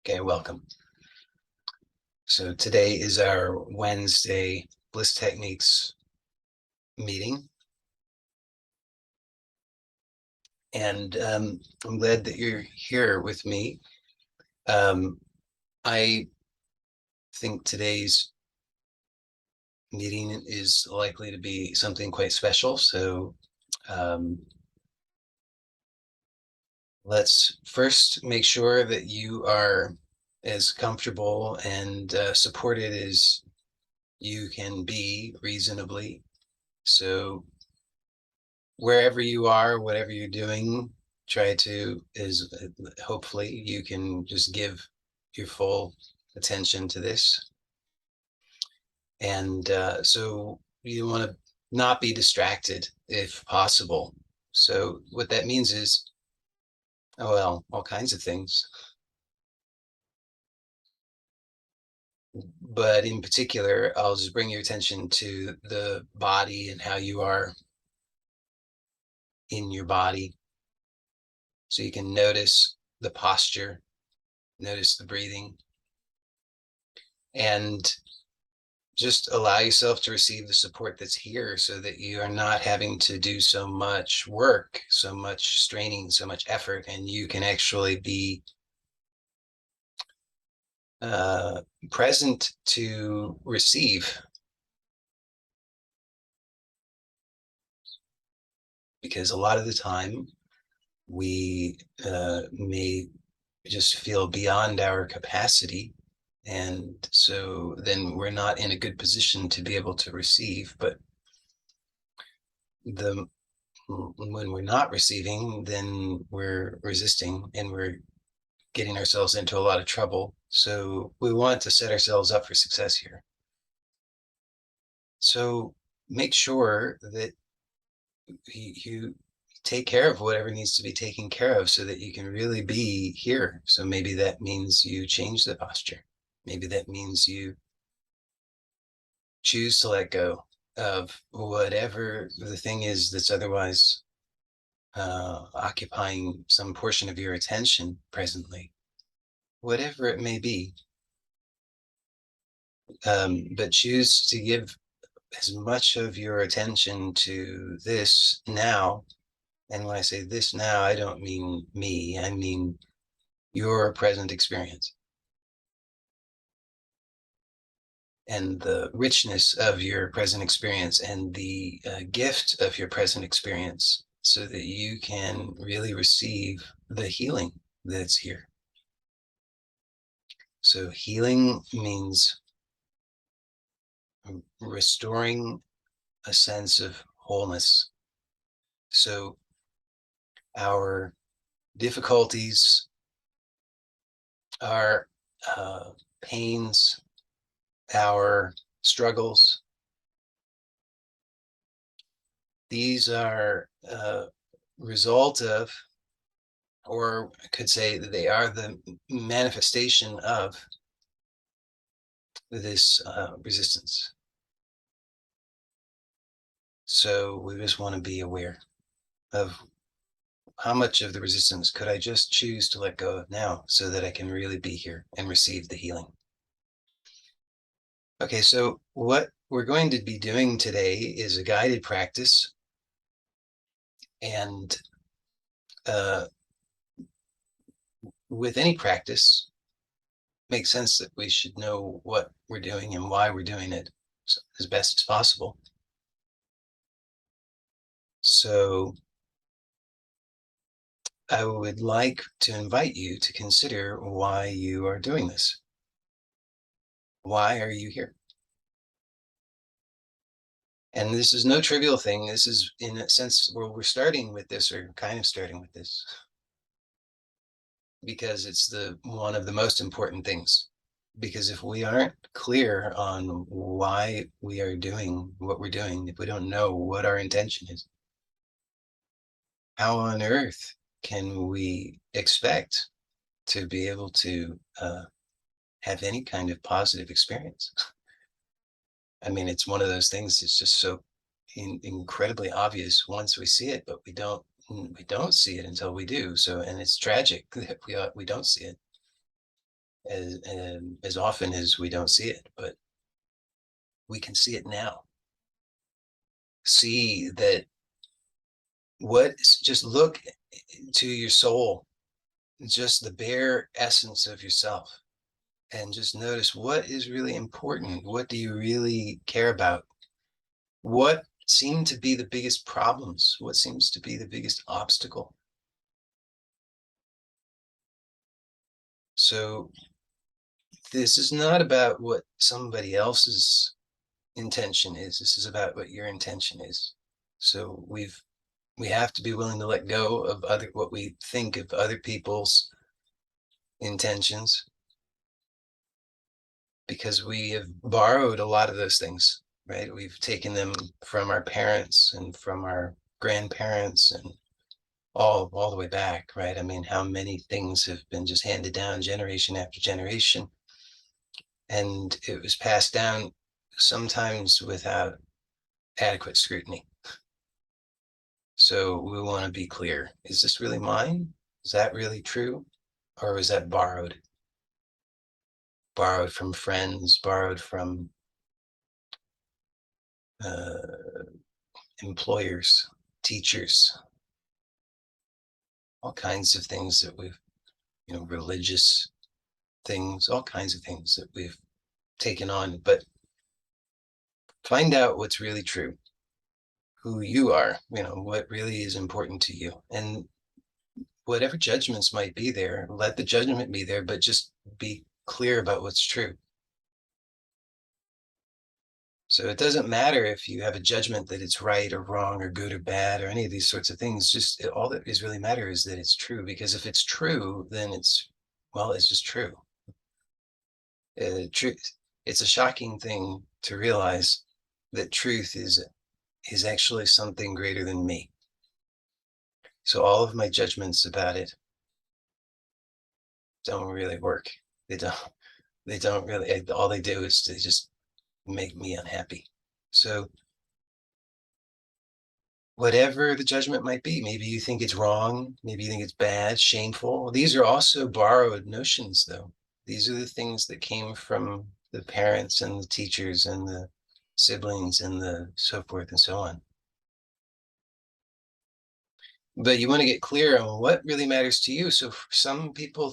Okay, welcome. So today is our Wednesday Bliss Techniques meeting. And I'm glad that you're here with me. I think today's meeting is likely to be something quite special. So let's first make sure that you are as comfortable and supported as you can be reasonably. So wherever you are, whatever you're doing, try to hopefully you can just give your full attention to this. And so you want to not be distracted if possible. So what that means is, oh, well, all kinds of things. But in particular, I'll just bring your attention to the body and how you are in your body. So you can notice the posture, notice the breathing, and just allow yourself to receive the support that's here so that you are not having to do so much work, so much straining, so much effort, and you can actually be present to receive. Because a lot of the time we may just feel beyond our capacity. And so then we're not in a good position to be able to receive. But when we're not receiving, then we're resisting and we're getting ourselves into a lot of trouble. So we want to set ourselves up for success here. So make sure that you take care of whatever needs to be taken care of so that you can really be here. So maybe that means you change the posture. Maybe that means you choose to let go of whatever the thing is that's otherwise occupying some portion of your attention presently, whatever it may be. But choose to give as much of your attention to this now. And when I say this now, I don't mean me, I mean your present experience and the richness of your present experience and the gift of your present experience so that you can really receive the healing that's here. So healing means restoring a sense of wholeness. So our difficulties, our pains, our struggles, these are result of, or I could say that they are the manifestation of this resistance. So we just want to be aware of how much of the resistance could I just choose to let go of now so that I can really be here and receive the healing. Okay, so what we're going to be doing today is a guided practice. And with any practice, it makes sense that we should know what we're doing and why we're doing it as best as possible. So I would like to invite you to consider why you are doing this. Why are you here? And this is no trivial thing. This is, in a sense, where we're starting with this, or kind of starting with this, because it's one of the most important things. Because if we aren't clear on why we are doing what we're doing, if we don't know what our intention is, how on earth can we expect to be able to have any kind of positive experience? I mean, it's one of those things that's just so incredibly obvious once we see it, but we don't see it until we do. So, and it's tragic that we don't see it. as often as we don't see it, but we can see it now. See that just look to your soul, just the bare essence of yourself, and just notice what is really important. What do you really care about? What seem to be the biggest problems? What seems to be the biggest obstacle? So this is not about what somebody else's intention is. This is about what your intention is. So we have to be willing to let go of what we think of other people's intentions, because we have borrowed a lot of those things, right? We've taken them from our parents and from our grandparents and all the way back, right? I mean, how many things have been just handed down generation after generation, and it was passed down sometimes without adequate scrutiny. So we want to be clear. Is this really mine? Is that really true? Or was that borrowed? Borrowed from friends, borrowed from employers, teachers, all kinds of things that we've, religious things, all kinds of things that we've taken on. But find out what's really true, who you are, what really is important to you. And whatever judgments might be there, let the judgment be there, but just be clear about what's true. So it doesn't matter if you have a judgment that it's right or wrong or good or bad or any of these sorts of things. Just all that is really matter is that it's true. Because if it's true, then it's just true. Truth. It's a shocking thing to realize that truth is actually something greater than me. So all of my judgments about it don't really work. They don't. They don't really. All they do is to just make me unhappy. So whatever the judgment might be, maybe you think it's wrong, maybe you think it's bad, shameful. These are also borrowed notions, though. These are the things that came from the parents and the teachers and the siblings and the so forth and so on. But you want to get clear on what really matters to you. So for some people,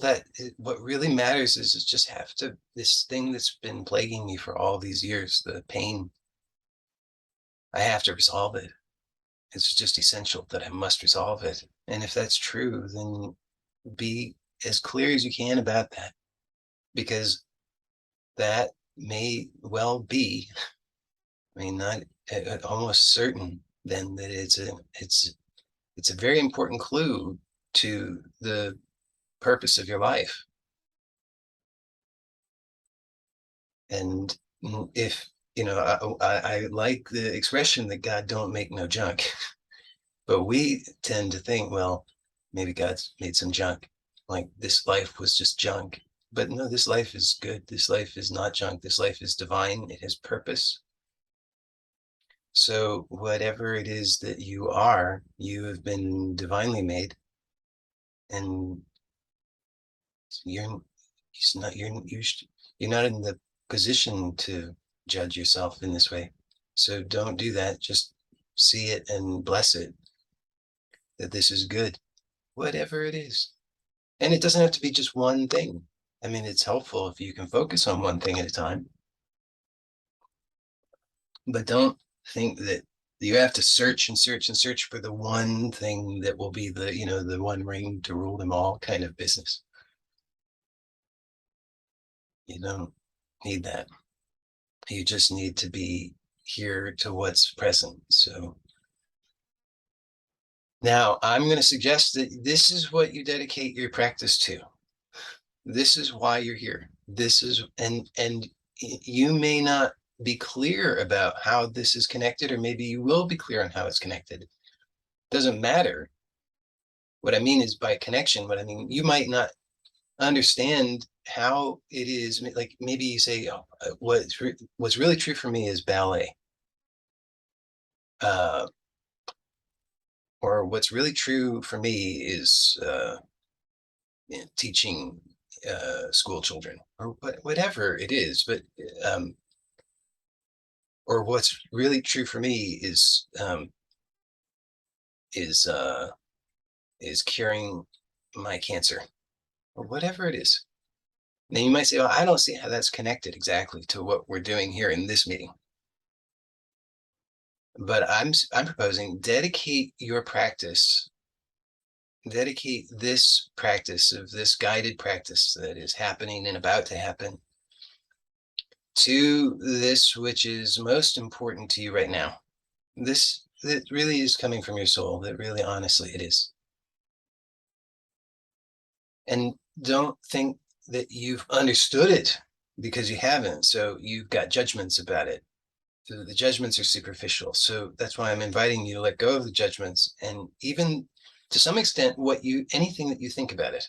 what really matters is just this thing that's been plaguing me for all these years, the pain. I have to resolve it. It's just essential that I must resolve it. And if that's true, then be as clear as you can about that, because that may well be, not almost certain then that it's a very important clue to the purpose of your life. And if I like the expression that God don't make no junk. But we tend to think, well, maybe God's made some junk, like this life was just junk. But no, this life is good. This life is not junk. This life is divine. It has purpose. So whatever it is that you are, you have been divinely made, and you're you're not in the position to judge yourself in this way. So don't do that. Just see it and bless it, that this is good, whatever it is. And it doesn't have to be just one thing. I mean, it's helpful if you can focus on one thing at a time, but don't think that you have to search and search and search for the one thing that will be the one ring to rule them all kind of business. You don't need that. You just need to be here to what's present. So now I'm going to suggest that this is what you dedicate your practice to. This is why you're here. And you may not be clear about how this is connected, or maybe you will be clear on how it's connected. Doesn't matter. What I mean is, by connection, what I mean, you might not understand how it is. Like maybe you say, oh, what's really true for me is ballet. Or what's really true for me is teaching school children or whatever it is. But or what's really true for me is uh, is curing my cancer or whatever it is. Now you might say, well, I don't see how that's connected exactly to what we're doing here in this meeting. But I'm proposing dedicate this practice of this guided practice that is happening and about to happen to this which is most important to you right now. This that really is coming from your soul, that really honestly it is. And don't think that you've understood it because you haven't. So you've got judgments about it. So the judgments are superficial. So that's why I'm inviting you to let go of the judgments and even to some extent anything that you think about it.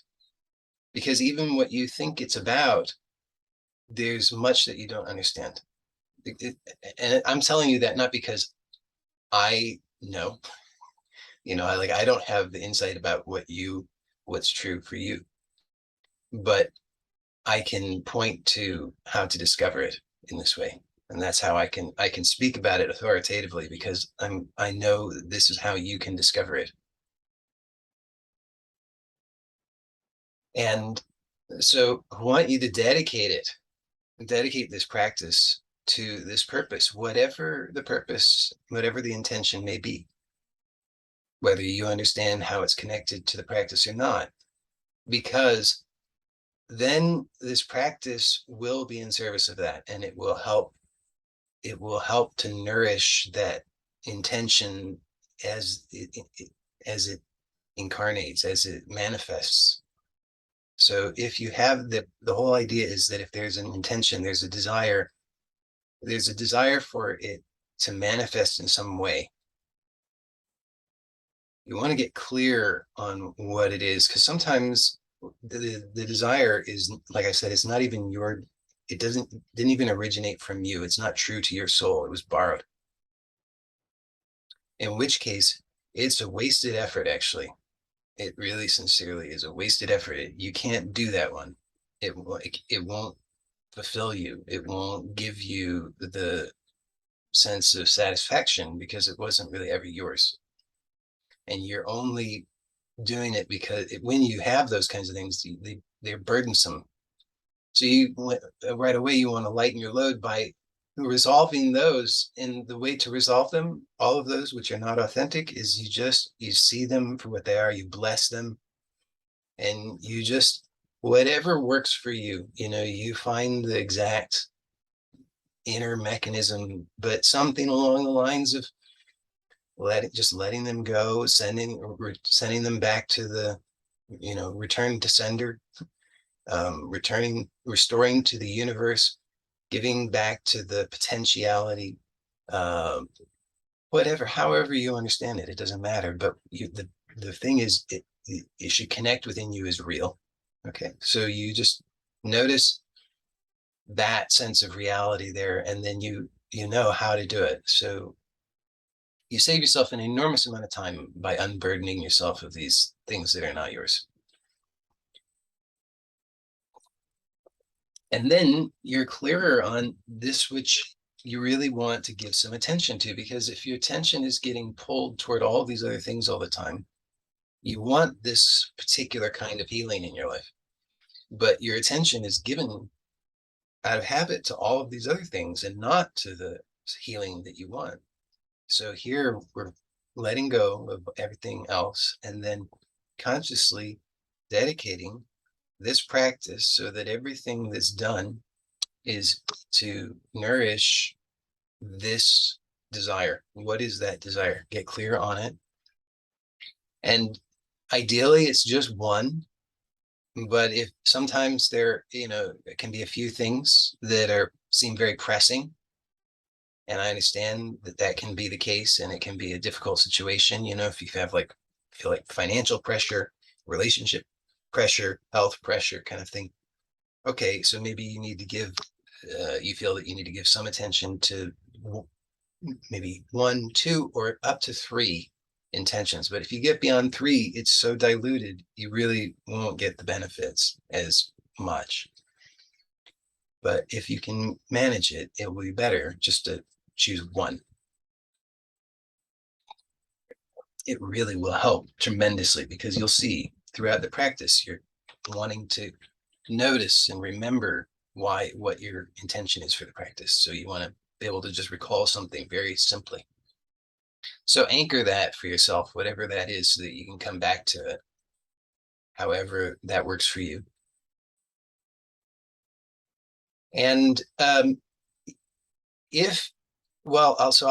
Because even what you think it's about, there's much that you don't understand. And I'm telling you that not because I know, I don't have the insight about what's true for you, but I can point to how to discover it in this way. And that's how I can speak about it authoritatively because I know that this is how you can discover it. And so I want you to dedicate this practice to this purpose, whatever the purpose, whatever the intention may be, whether you understand how it's connected to the practice or not, because then this practice will be in service of that and it will help to nourish that intention as it incarnates, as it manifests. So if you have the whole idea is that if there's an intention, there's a desire for it to manifest in some way. You want to get clear on what it is, because sometimes the desire is, like I said, it's not even it didn't even originate from you. It's not true to your soul. It was borrowed. In which case, it's a wasted effort, actually. It really sincerely is a wasted effort. You can't do that one. It won't fulfill you. It won't give you the sense of satisfaction because it wasn't really ever yours. And you're only doing it because when you have those kinds of things, they're burdensome. So right away you want to lighten your load by resolving those. And the way to resolve them, all of those which are not authentic, is you see them for what they are, you bless them, and you just whatever works for you. You find the exact inner mechanism, but something along the lines of letting them go, sending them back to the return to sender, restoring to the universe, giving back to the potentiality, whatever, however you understand it, it doesn't matter. But the thing is, it should connect within you as real. Okay, so you just notice that sense of reality there, and then you know how to do it. So you save yourself an enormous amount of time by unburdening yourself of these things that are not yours. And then you're clearer on this which you really want to give some attention to, because if your attention is getting pulled toward all these other things all the time, you want this particular kind of healing in your life, but your attention is given out of habit to all of these other things and not to the healing that you want. So here we're letting go of everything else and then consciously dedicating this practice so that everything that's done is to nourish this desire. What is that desire? Get clear on it. And ideally it's just one, but if sometimes it can be a few things that seem very pressing. And I understand that can be the case, and it can be a difficult situation. If you feel like financial pressure, relationship pressure, health pressure kind of thing. Okay, so maybe you feel that you need to give some attention to maybe 1, 2, or up to 3 intentions. But if you get beyond 3, it's so diluted, you really won't get the benefits as much. But if you can manage it, it will be better just to choose one. It really will help tremendously, because you'll see throughout the practice, you're wanting to notice and remember what your intention is for the practice. So you want to be able to just recall something very simply. So anchor that for yourself, whatever that is, so that you can come back to it, however that works for you. And I'll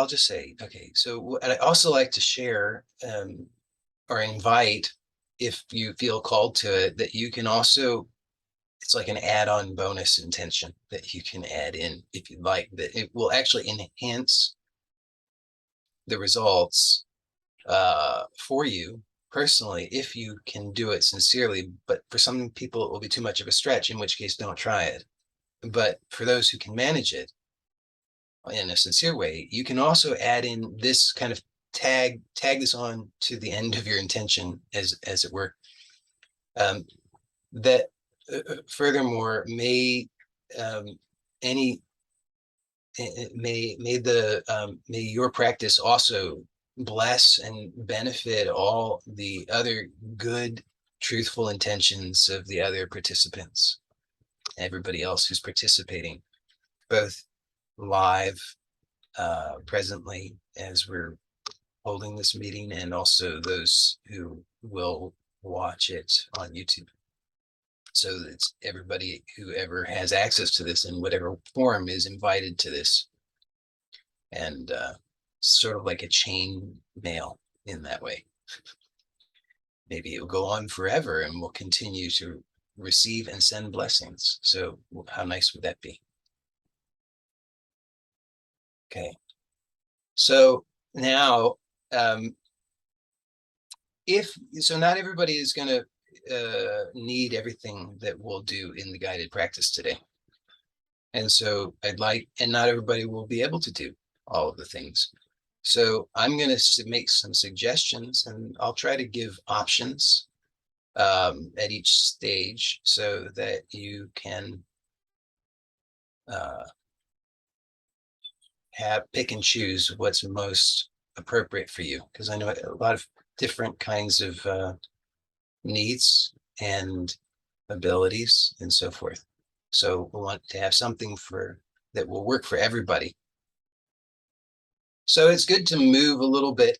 just say, okay, so I also like to share or invite, if you feel called to it, that you can also, it's like an add-on bonus intention that you can add in if you'd like, that it will actually enhance the results for you personally if you can do it sincerely. But for some people, it will be too much of a stretch, in which case don't try it. But for those who can manage it in a sincere way, you can also add in this kind of tag this on to the end of your intention, as it were. That furthermore, may any may your practice also bless and benefit all the other good, truthful intentions of the other participants, everybody else who's participating, both live presently as we're holding this meeting, and also those who will watch it on YouTube. So that everybody who ever has access to this in whatever form is invited to this, and sort of like a chain mail in that way. Maybe it will go on forever and we'll continue to receive and send blessings. So how nice would that be? Okay. So now, not everybody is going to need everything that we'll do in the guided practice today. And so and not everybody will be able to do all of the things. So I'm going to make some suggestions, and I'll try to give options at each stage, so that you can pick and choose what's most appropriate for you. Because I know a lot of different kinds of needs and abilities and so forth. So we want to have something that will work for everybody. So it's good to move a little bit.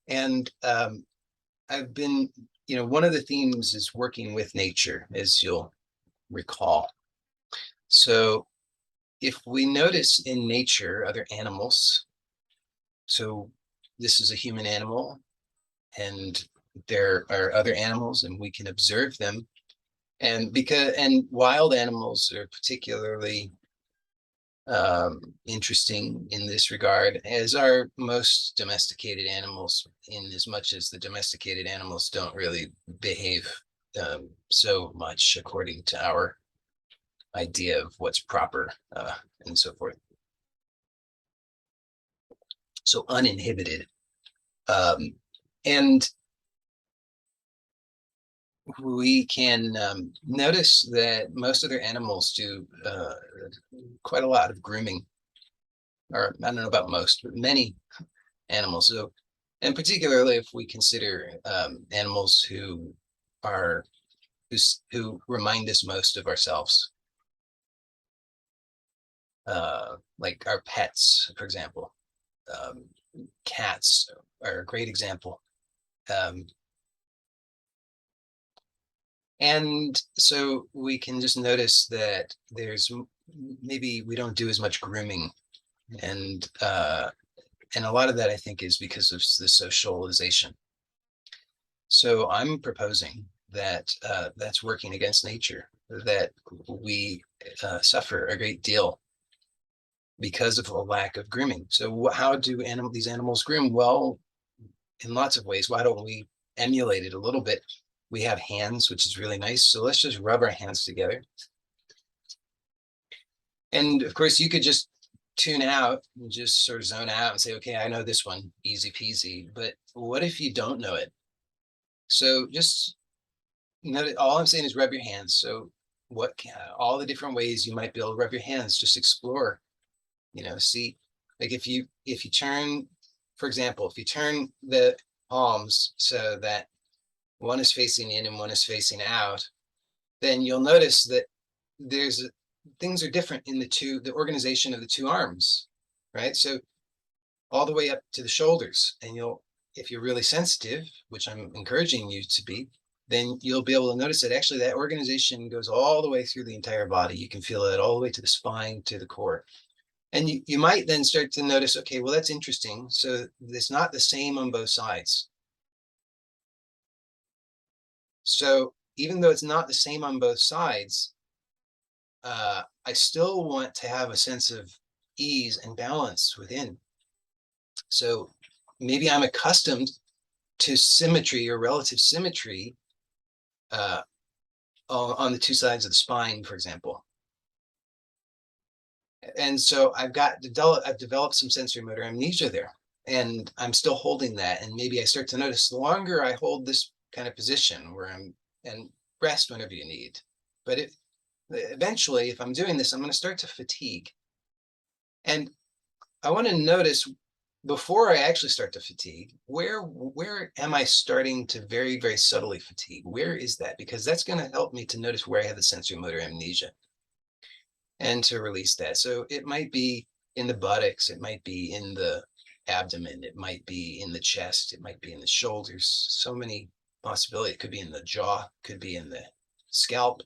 And I've been, one of the themes is working with nature, as you'll recall. So if we notice in nature other animals, so this is a human animal, and there are other animals, and we can observe them. And wild animals are particularly interesting in this regard, as are most domesticated animals, in as much as the domesticated animals don't really behave so much according to our idea of what's proper and so forth. So uninhibited. And we can notice that most other animals do quite a lot of grooming, or I don't know about most, but many animals. So, and particularly if we consider animals who remind us most of ourselves, like our pets, for example. Cats are a great example. And so we can just notice that maybe we don't do as much grooming, and a lot of that, I think, is because of the socialization. So I'm proposing that that's working against nature, that we suffer a great deal because of a lack of grooming. So how do these animals groom? Well, in lots of ways. Why don't we emulate it a little bit? We have hands, which is really nice. So let's just rub our hands together. And of course, you could just tune out and just sort of zone out and say, okay, I know this one, easy peasy. But what if you don't know it? So just all I'm saying is rub your hands. So all the different ways you might be able to rub your hands. Just explore, see, like if you turn, for example, if you turn the palms so that one is facing in and one is facing out, then you'll notice that there's things are different in the organization of the two arms, right? So all the way up to the shoulders, and if you're really sensitive, which I'm encouraging you to be, then you'll be able to notice that actually that organization goes all the way through the entire body. You can feel it all the way to the spine, to the core. And you might then start to notice, okay, well, that's interesting. So it's not the same on both sides. So even though it's not the same on both sides, I still want to have a sense of ease and balance within. So maybe I'm accustomed to symmetry or relative symmetry on the two sides of the spine, for example. And so I've developed some sensory motor amnesia there, and I'm still holding that. And maybe I start to notice the longer I hold this kind of position where and rest whenever you need. But eventually, if I'm doing this, I'm going to start to fatigue. And I want to notice before I actually start to fatigue, where am I starting to very, very subtly fatigue? Where is that? Because that's going to help me to notice where I have the sensory motor amnesia and to release that. So it might be in the buttocks, it might be in the abdomen, it might be in the chest, it might be in the shoulders. So many possibilities. It could be in the jaw, could be in the scalp,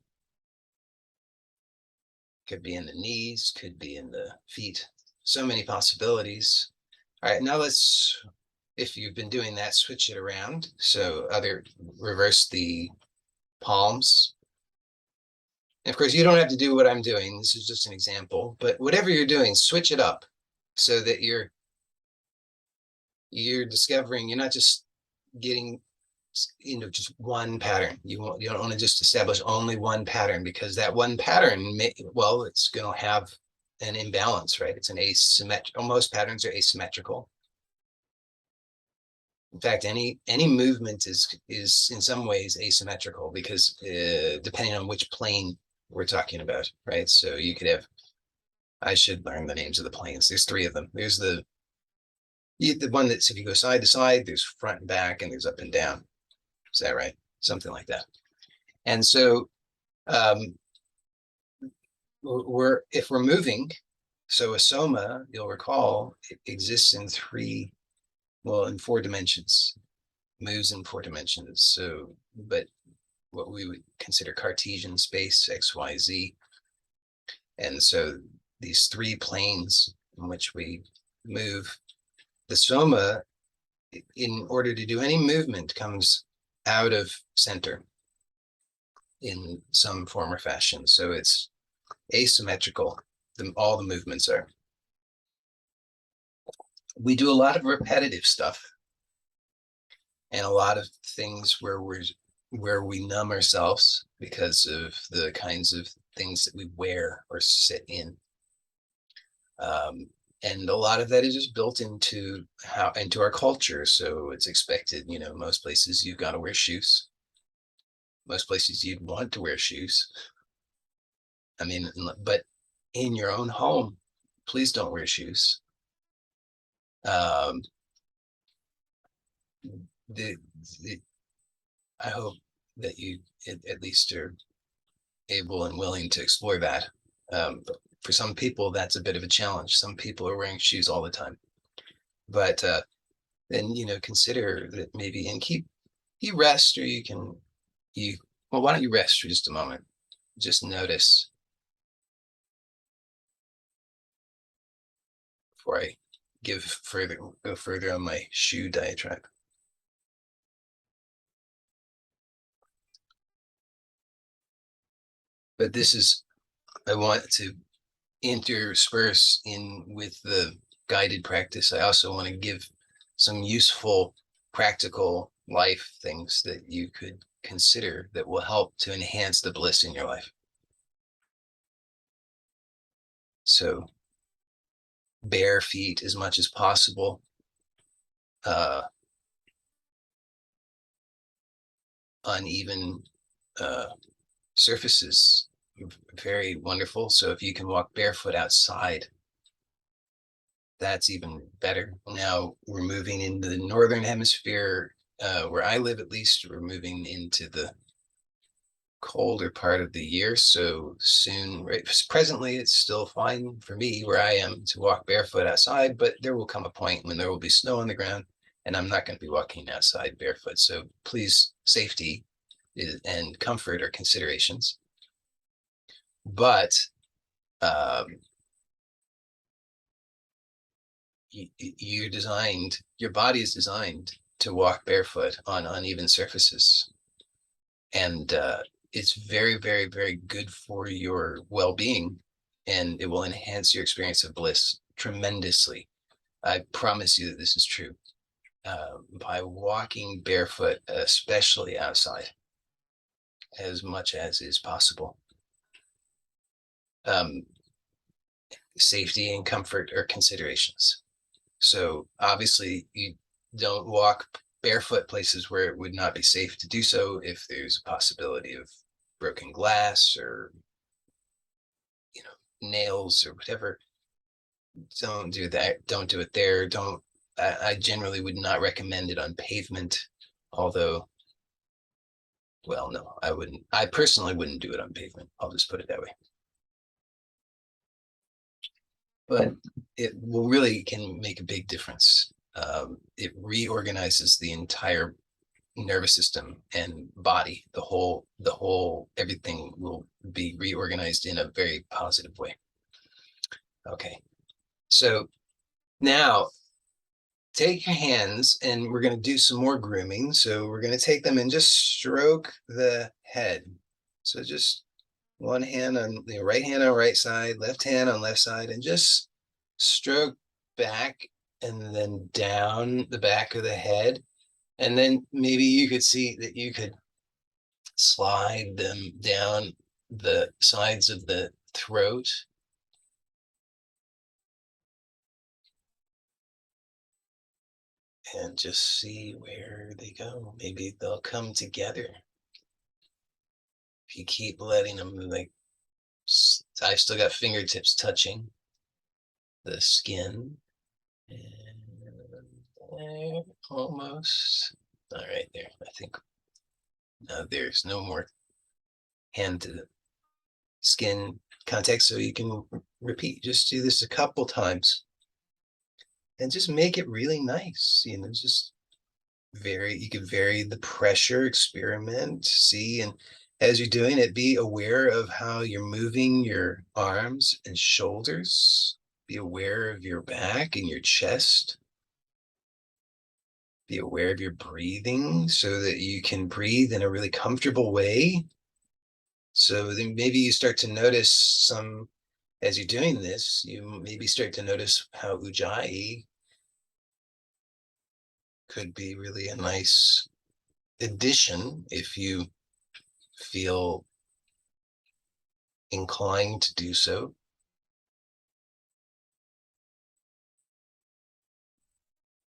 could be in the knees, could be in the feet. So many possibilities. All right, now if you've been doing that, switch it around. So reverse the palms. And of course, you don't have to do what I'm doing. This is just an example, but whatever you're doing, switch it up so that you're discovering, you're not just getting just one pattern. You don't want to just establish only one pattern, because that one pattern it's going to have an imbalance, right? It's an asymmetrical. Most patterns are asymmetrical. In fact, any movement is in some ways asymmetrical, because depending on which plane we're talking about, right? So you could have, I should learn the names of the planes. There's three of them. There's the one that's, if you go side to side, there's front and back, and there's up and down. Is that right? Something like that. And so if we're moving, so a soma, you'll recall, it exists in in 4 dimensions, moves in 4 dimensions. So, but what we would consider Cartesian space, X, Y, Z. And so these 3 planes in which we move, the soma, in order to do any movement, comes out of center in some form or fashion. So it's asymmetrical. All the movements are. We do a lot of repetitive stuff and a lot of things where we numb ourselves because of the kinds of things that we wear or sit in. And a lot of that is just built into our culture. So it's expected, most places you've got to wear shoes. Most places you'd want to wear shoes. I mean, but in your own home, please don't wear shoes. I hope that you at least are able and willing to explore that. But for some people, that's a bit of a challenge. Some people are wearing shoes all the time. But then, consider that maybe, and you rest, or well, why don't you rest for just a moment? Just notice before I go further on my shoe diatribe. But I want to intersperse in with the guided practice. I also want to give some useful, practical life things that you could consider that will help to enhance the bliss in your life. So bare feet as much as possible. Uneven surfaces, very wonderful. So if you can walk barefoot outside, that's even better. Now we're moving into the northern hemisphere, where I live at least. We're moving into the colder part of the year. So soon, right? Presently, it's still fine for me where I am to walk barefoot outside, but there will come a point when there will be snow on the ground and I'm not going to be walking outside barefoot. So please, safety and comfort are considerations. But your body is designed to walk barefoot on uneven surfaces. And it's very, very, very good for your well-being, and it will enhance your experience of bliss tremendously. I promise you that this is true. By walking barefoot, especially outside, as much as is possible. Safety and comfort are considerations. So obviously you don't walk barefoot places where it would not be safe to do so if there's a possibility of broken glass or nails or whatever. Don't do that. Don't do it there. Don't. I generally would not recommend it on pavement, although, well, no, I wouldn't. I personally wouldn't do it on pavement. I'll just put it that way. But it will really can make a big difference. It reorganizes the entire nervous system and body. The whole, everything will be reorganized in a very positive way. Okay, so now take your hands and we're going to do some more grooming. So we're going to take them and just stroke the head. So just one hand on the right hand on right side, left hand on left side, and just stroke back and then down the back of the head. And then maybe you could see that you could slide them down the sides of the throat. And just see where they go. Maybe they'll come together. If you keep letting them, like, I've still got fingertips touching the skin. And there, almost. All right, there. I think now there's no more hand to the skin contact, so you can repeat. Just do this a couple times and just make it really nice. Just you can vary the pressure, experiment, see, and as you're doing it, be aware of how you're moving your arms and shoulders. Be aware of your back and your chest. Be aware of your breathing so that you can breathe in a really comfortable way. So then maybe you start to notice as you're doing this, you maybe start to notice how Ujjayi could be really a nice addition if you feel inclined to do so.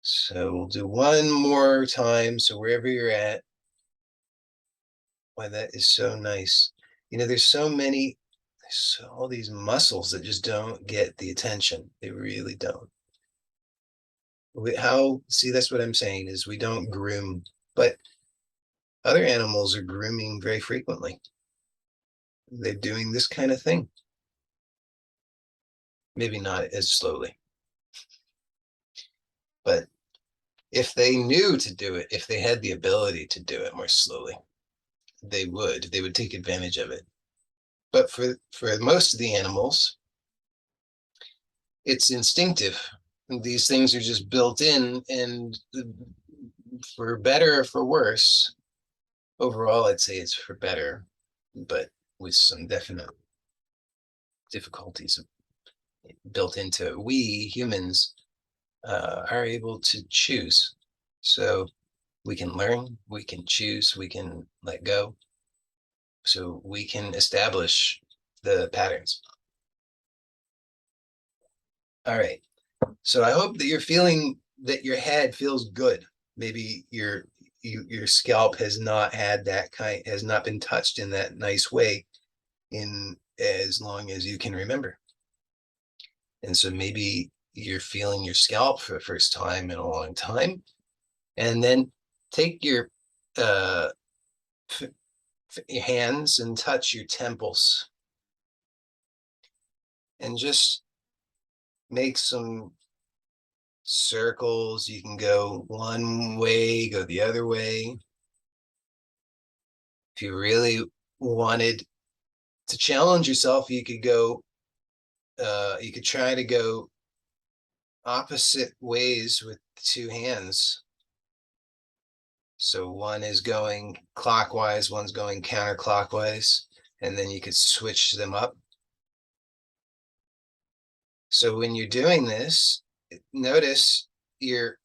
So we'll do one more time. So wherever you're at, why that is so nice. There's all these muscles that just don't get the attention. They really don't. See, that's what I'm saying is we don't groom, but other animals are grooming very frequently. They're doing this kind of thing. Maybe not as slowly, but if they knew to do it, if they had the ability to do it more slowly, they would take advantage of it. But for most of the animals, it's instinctive. These things are just built in, and for better or for worse, overall, I'd say it's for better, but with some definite difficulties built into it. We humans are able to choose. So we can learn, we can choose, we can let go. So we can establish the patterns. All right. So I hope that you're feeling that your head feels good. Maybe your scalp has not been touched in that nice way in as long as you can remember. And so maybe you're feeling your scalp for the first time in a long time, and then take your your hands and touch your temples and just make some circles. You can go one way, go the other way. If you really wanted to challenge yourself, you could go, you could try to go opposite ways with two hands. So one is going clockwise, one's going counterclockwise, and then you could switch them up. So when you're doing this, notice you're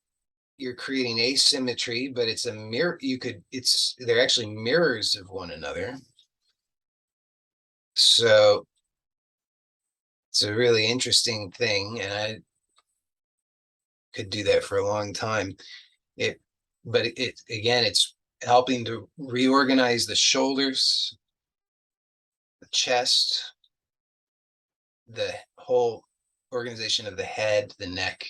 creating asymmetry, but it's a mirror. They're actually mirrors of one another. So it's a really interesting thing, and I could do that for a long time. But again, it's helping to reorganize the shoulders, the chest, the whole organization of the head, the neck.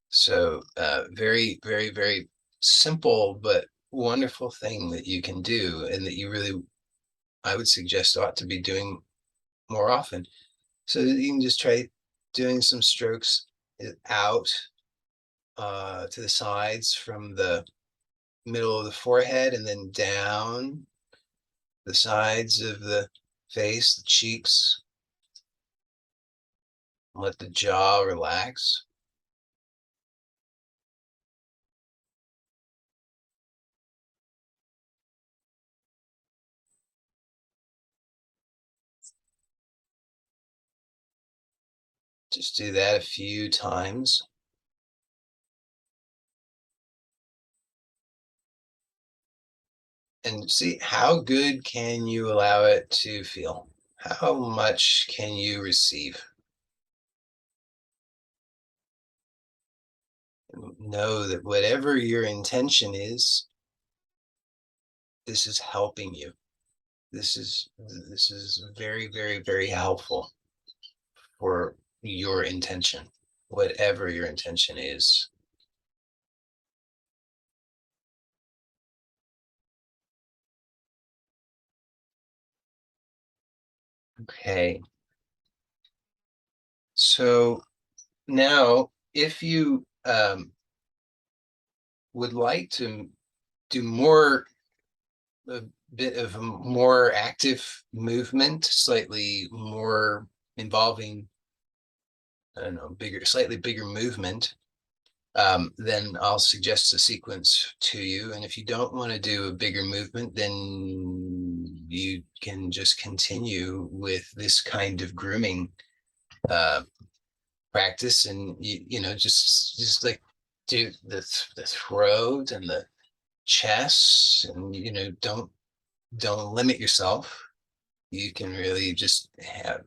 So very, very, very simple, but wonderful thing that you can do, and that you really, I would suggest, ought to be doing more often. So you can just try doing some strokes out to the sides from the middle of the forehead, and then down the sides of the face, the cheeks. Let the jaw relax. Just do that a few times. And see, how good can you allow it to feel? How much can you receive? Know that whatever your intention is, this is helping you. This is very, very, very helpful for your intention, whatever your intention is. Okay. So now, if you would like to do a bit of a more active movement, slightly more involving, I don't know, slightly bigger movement, then I'll suggest a sequence to you. And if you don't want to do a bigger movement, then you can just continue with this kind of grooming practice, and just like do the throat and the chest, and don't limit yourself. You can really just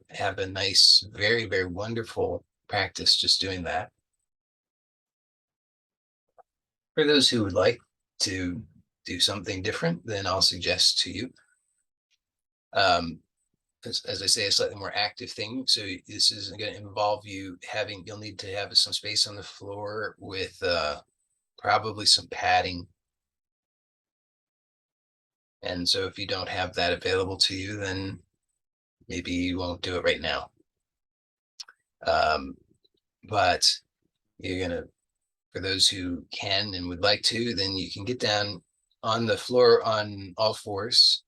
have a nice, very, very wonderful practice just doing that. For those who would like to do something different, then I'll suggest to you, as I say, a slightly more active thing. So this is going to involve you'll need to have some space on the floor with probably some padding. And so if you don't have that available to you, then maybe you won't do it right now. But you're going to, for those who can and would like to, then you can get down on the floor on all fours.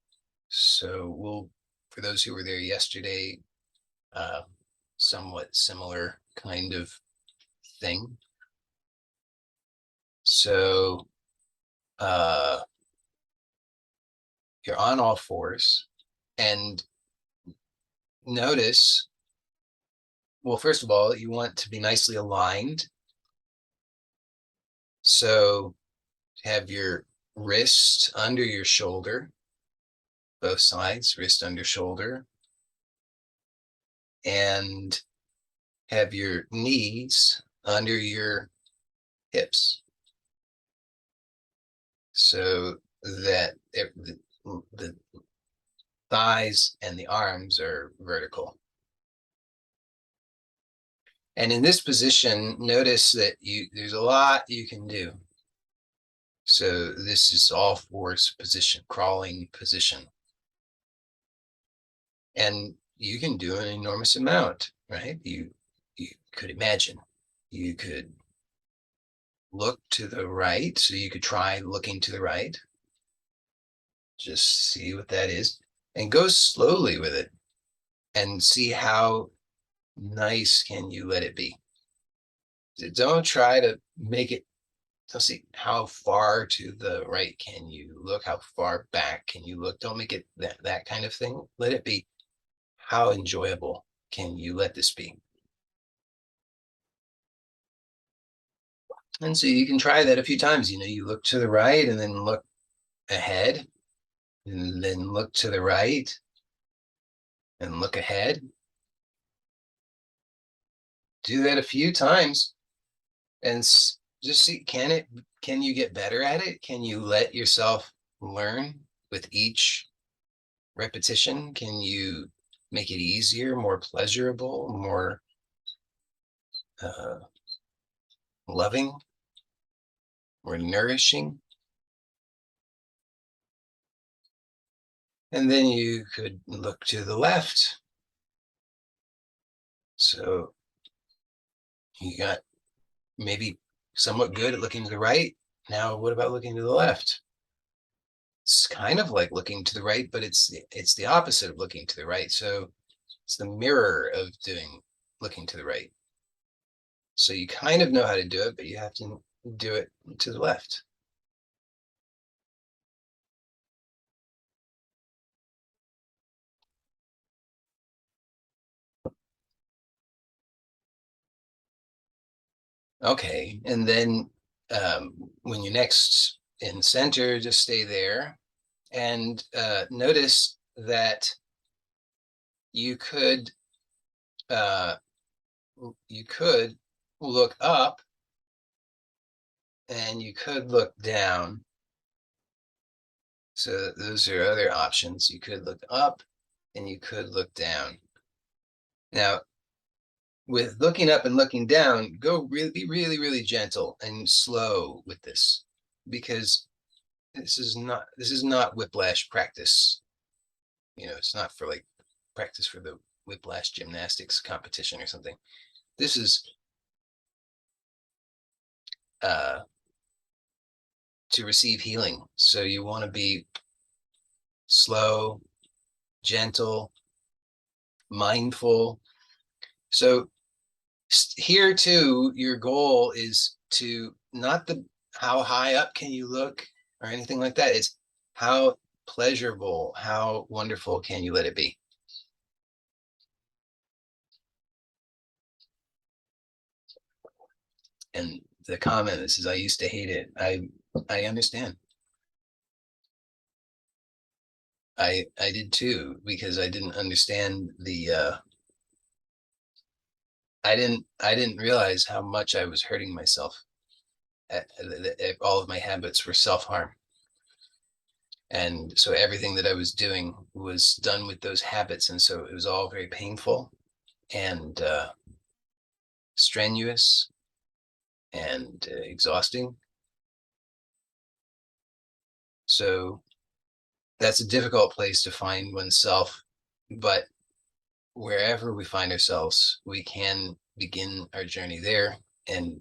So for those who were there yesterday, somewhat similar kind of thing. So you're on all fours, and notice, well, first of all, you want to be nicely aligned. So have your wrist under your shoulder, both sides, wrist under shoulder, and have your knees under your hips, so that the thighs and the arms are vertical. And in this position, notice that there's a lot you can do. So this is all fours position, crawling position. And you can do an enormous amount, right? You could imagine. You could look to the right. So you could try looking to the right. Just see what that is and go slowly with it and see how nice can you let it be. Don't try to make it. Let's see, how far to the right can you look? How far back can you look? Don't make it that kind of thing. Let it be, how enjoyable can you let this be? And so you can try that a few times. You look to the right and then look ahead, and then look to the right and look ahead. Do that a few times and just see, can you get better at it? Can you let yourself learn with each repetition? Can you make it easier, more pleasurable, more loving, more nourishing? And then you could look to the left. So you got maybe somewhat good at looking to the right. Now, what about looking to the left? It's kind of like looking to the right, but it's the opposite of looking to the right. So it's the mirror of looking to the right. So you kind of know how to do it, but you have to do it to the left. Okay, and then when you're next in center, just stay there and notice that you could uh, you could look up and you could look down. So those are other options. You could look up and you could look down. Now, with looking up and looking down, be really, really gentle and slow with this, because this is not whiplash practice. It's not for like practice for the whiplash gymnastics competition or something. This is uh, to receive healing. So you want to be slow, gentle, mindful. So here too, your goal is to not the how high up can you look or anything like that. It's how pleasurable, how wonderful can you let it be? And the comment that says, I used to hate it. I understand. I did too, because I didn't understand I didn't realize how much I was hurting myself. All of my habits were self-harm. And so everything that I was doing was done with those habits. And so it was all very painful and strenuous and exhausting. So that's a difficult place to find oneself. But wherever we find ourselves, we can begin our journey there, and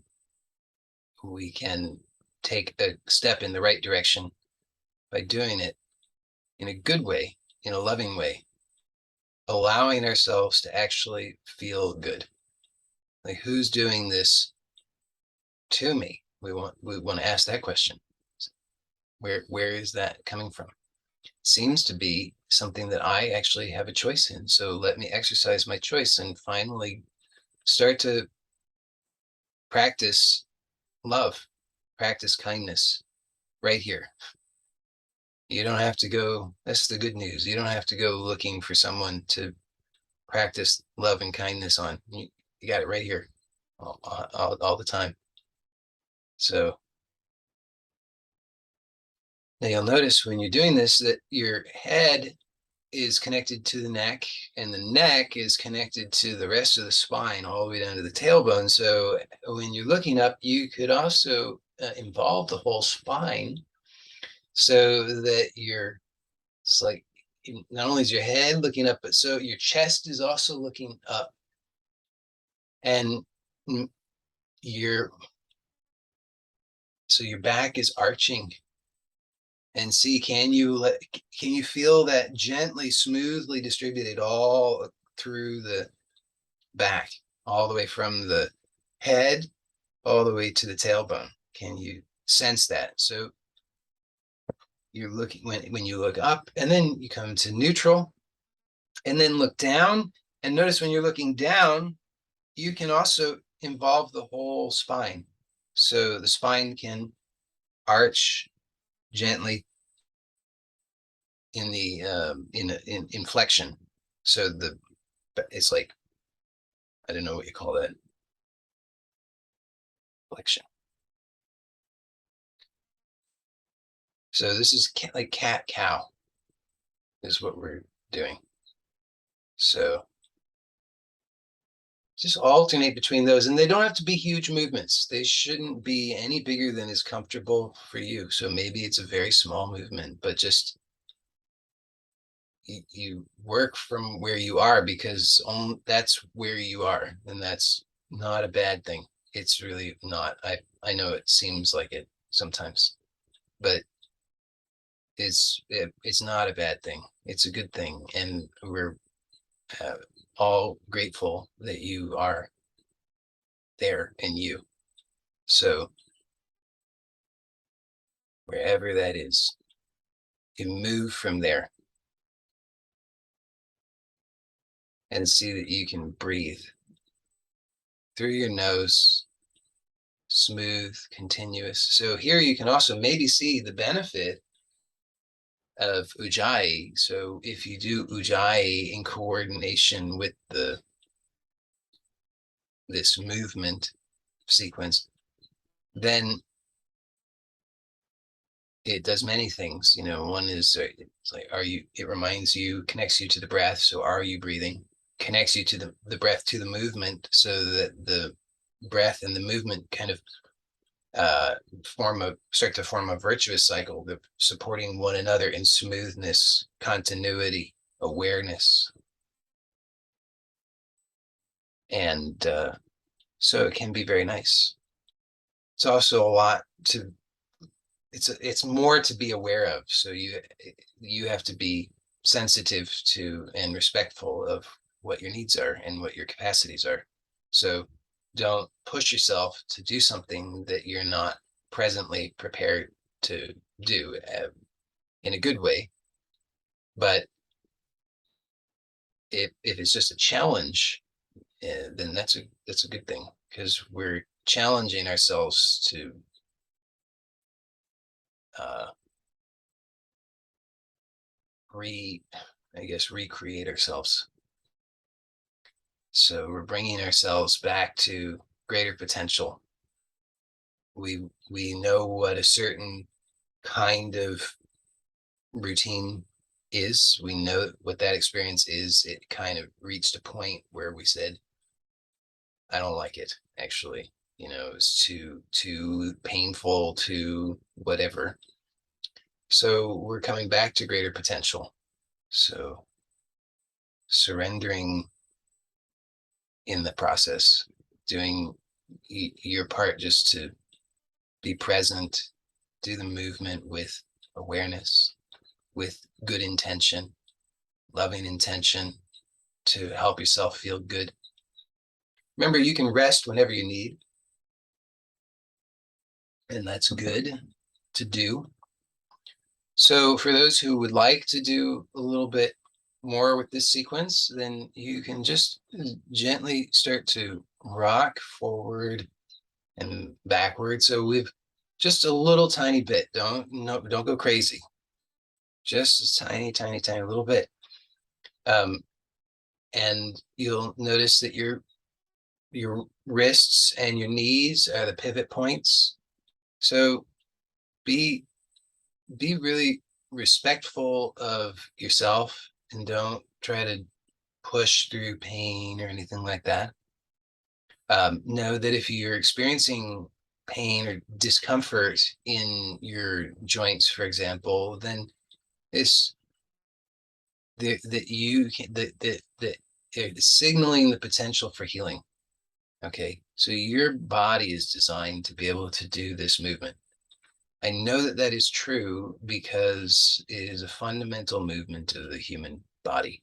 we can take a step in the right direction by doing it in a good way, in a loving way, allowing ourselves to actually feel good. Like, who's doing this to me? We want to ask that question. Where is that coming from? Seems to be something that I actually have a choice in. So let me exercise my choice and finally start to practice love, practice kindness right here. You don't have to go, that's the good news. You don't have to go looking for someone to practice love and kindness on. You got it right here all the time. So now you'll notice when you're doing this that your head is connected to the neck, and the neck is connected to the rest of the spine all the way down to the tailbone. So when you're looking up, you could also involve the whole spine, so that it's like, not only is your head looking up, but so your chest is also looking up, and your so your back is arching. And see, can you feel that gently, smoothly distributed all through the back, all the way from the head all the way to the tailbone? Can you sense that? So you're looking, when you look up, and then you come to neutral, and then look down, and notice when you're looking down, you can also involve the whole spine. So the spine can arch gently in the in inflection. So it's like, I don't know what you call that, flexion. So this is like cat cow is what we're doing. So just alternate between those, and they don't have to be huge movements. They shouldn't be any bigger than is comfortable for you. So maybe it's a very small movement, but just you work from where you are, because that's where you are, and that's not a bad thing. It's really not. I know it seems like it sometimes, but it's not a bad thing. It's a good thing, and we're uh, all grateful that you are there in you. So wherever that is, you move from there and see that you can breathe through your nose, smooth, continuous. So here you can also maybe see the benefit of ujjayi. So if you do ujjayi in coordination with this movement sequence, then it does many things. One is, it's like, it reminds you, connects you to the breath. So are you breathing? Connects you to the breath to the movement, so that the breath and the movement kind of start to form a virtuous cycle, supporting one another in smoothness, continuity, awareness. And so it can be very nice. It's also a lot to it's more to be aware of. So you have to be sensitive to and respectful of what your needs are and what your capacities are. So don't push yourself to do something that you're not presently prepared to do in a good way. But if it's just a challenge, then that's a good thing, because we're challenging ourselves to uh, recreate ourselves. So we're bringing ourselves back to greater potential. We know what a certain kind of routine is. We know what that experience is. It kind of reached a point where we said, I don't like it, actually. It's too painful, too whatever. So we're coming back to greater potential. So surrendering in the process, doing your part just to be present, do the movement with awareness, with good intention, loving intention, to help yourself feel good. Remember, you can rest whenever you need, and that's good to do. So for those who would like to do a little bit more with this sequence, then you can just gently start to rock forward and backward. So we've just a little tiny bit. Don't go crazy. Just a tiny, tiny, tiny little bit. And you'll notice that your wrists and your knees are the pivot points. So be really respectful of yourself and don't try to push through pain or anything like that. Know that if you're experiencing pain or discomfort in your joints, for example, then it's that you can that it's signaling the potential for healing. Okay, so your body is designed to be able to do this movement. I know that that is true because it is a fundamental movement of the human body,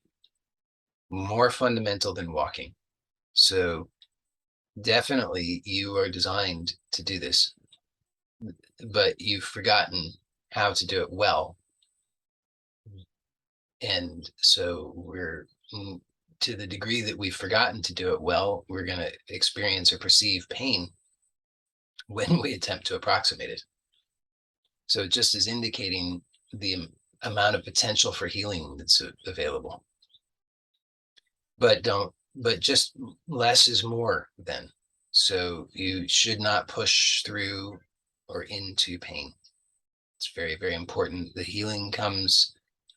more fundamental than walking. So definitely you are designed to do this, but you've forgotten how to do it well. And so to the degree that we've forgotten to do it well, we're going to experience or perceive pain when we attempt to approximate it. So it just is indicating the amount of potential for healing that's available. But just less is more then. So you should not push through or into pain. It's very, very important. The healing comes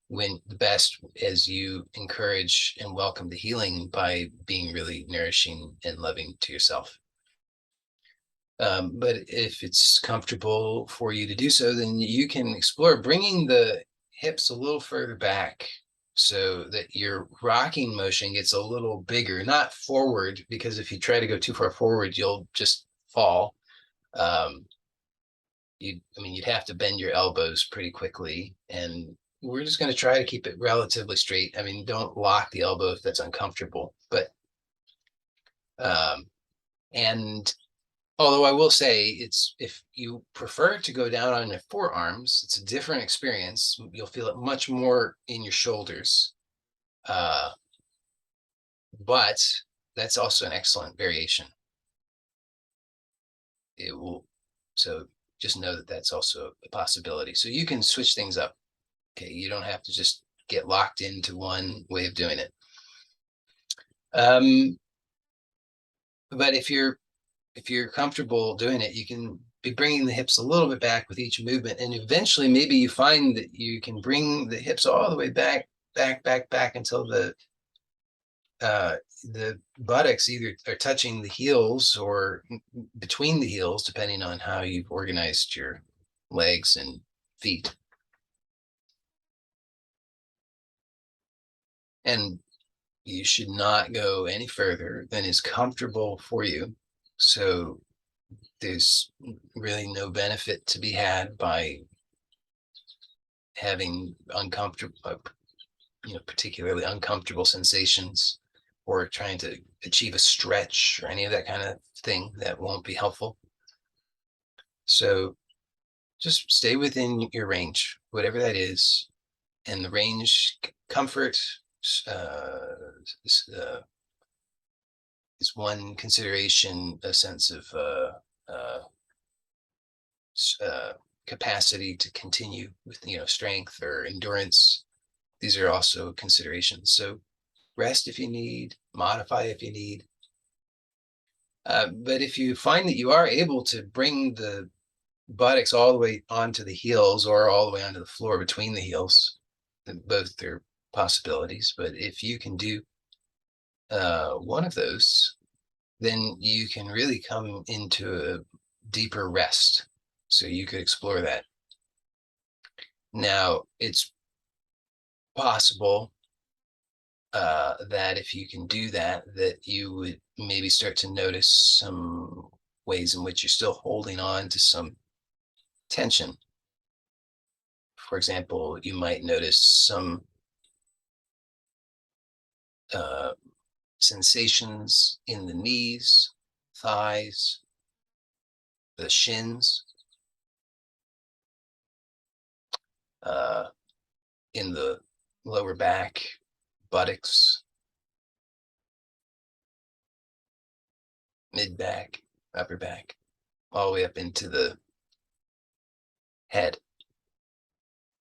when the best as you encourage and welcome the healing by being really nourishing and loving to yourself. But if it's comfortable for you to do so, then you can explore bringing the hips a little further back so that your rocking motion gets a little bigger, not forward, because if you try to go too far forward, you'll just fall. You'd have to bend your elbows pretty quickly, and we're just going to try to keep it relatively straight. I mean, don't lock the elbow if that's uncomfortable, but and although I will say it's if you prefer to go down on your forearms, it's a different experience. You'll feel it much more in your shoulders. Uh, but that's also an excellent variation. It will, so just know that that's also a possibility. So you can switch things up. Okay, you don't have to just get locked into one way of doing it. But if you're comfortable doing it, you can be bringing the hips a little bit back with each movement, and eventually maybe you find that you can bring the hips all the way back until the buttocks either are touching the heels or between the heels, depending on how you've organized your legs and feet. And you should not go any further than is comfortable for you. So there's really no benefit to be had by having uncomfortable, particularly uncomfortable sensations, or trying to achieve a stretch or any of that kind of thing. That won't be helpful. So just stay within your range, whatever that is. And the range comfort is one consideration, a sense of capacity to continue with strength or endurance. These are also considerations. So rest if you need, modify if you need. But if you find that you are able to bring the buttocks all the way onto the heels or all the way onto the floor between the heels, then both are possibilities. But if you can do one of those, then you can really come into a deeper rest. So you could explore that. Now, it's possible that if you can do that, that you would maybe start to notice some ways in which you're still holding on to some tension. For example, you might notice some uh, sensations in the knees, thighs, the shins, uh, in the lower back, buttocks, mid back, upper back, all the way up into the head,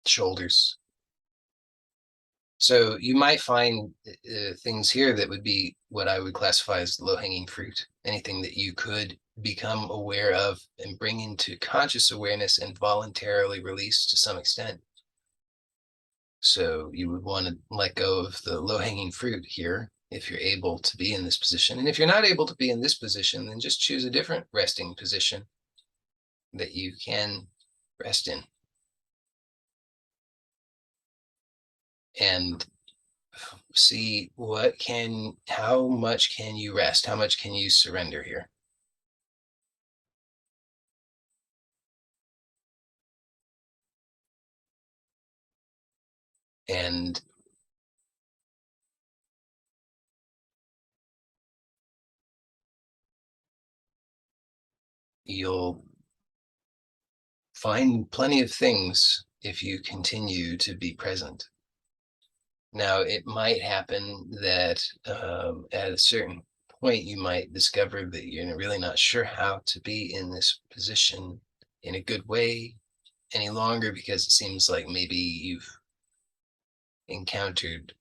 shoulders. So you might find things here that would be what I would classify as low-hanging fruit, anything that you could become aware of and bring into conscious awareness and voluntarily release to some extent. So you would want to let go of the low-hanging fruit here if you're able to be in this position. And if you're not able to be in this position, then just choose a different resting position that you can rest in. And see how much can you rest? How much can you surrender here? And you'll find plenty of things if you continue to be present. Now, it might happen that at a certain point, you might discover that you're really not sure how to be in this position in a good way any longer, because it seems like maybe you've encountered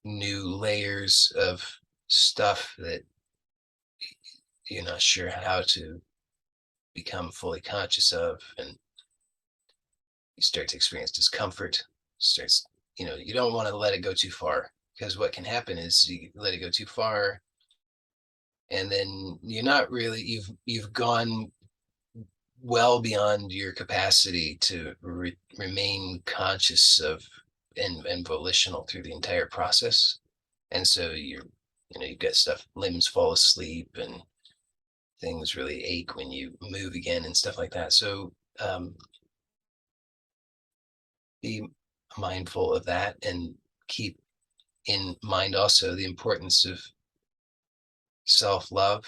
new layers of stuff that you're not sure how to become fully conscious of, and you start to experience discomfort. Starts, you don't want to let it go too far, because what can happen is you let it go too far, and then you're not really you've gone well beyond your capacity to remain conscious of and volitional through the entire process. And so you've got stuff, limbs fall asleep and things really ache when you move again and stuff like that. So be mindful of that, and keep in mind also the importance of self-love,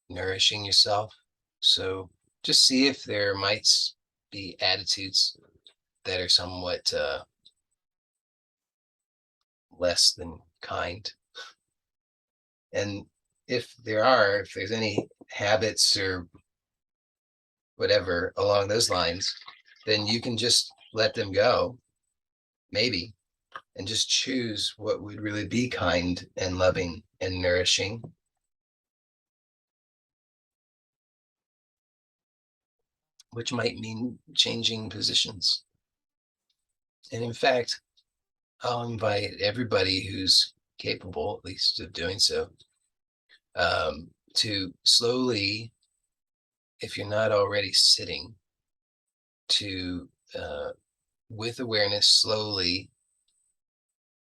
nourishing yourself. So just see if there might be attitudes that are somewhat less than kind. And if there's any habits or whatever along those lines, then you can just let them go, maybe, and just choose what would really be kind and loving and nourishing. Which might mean changing positions. And in fact, I'll invite everybody who's capable, at least, of doing so, to slowly, if you're not already sitting, to, with awareness, slowly,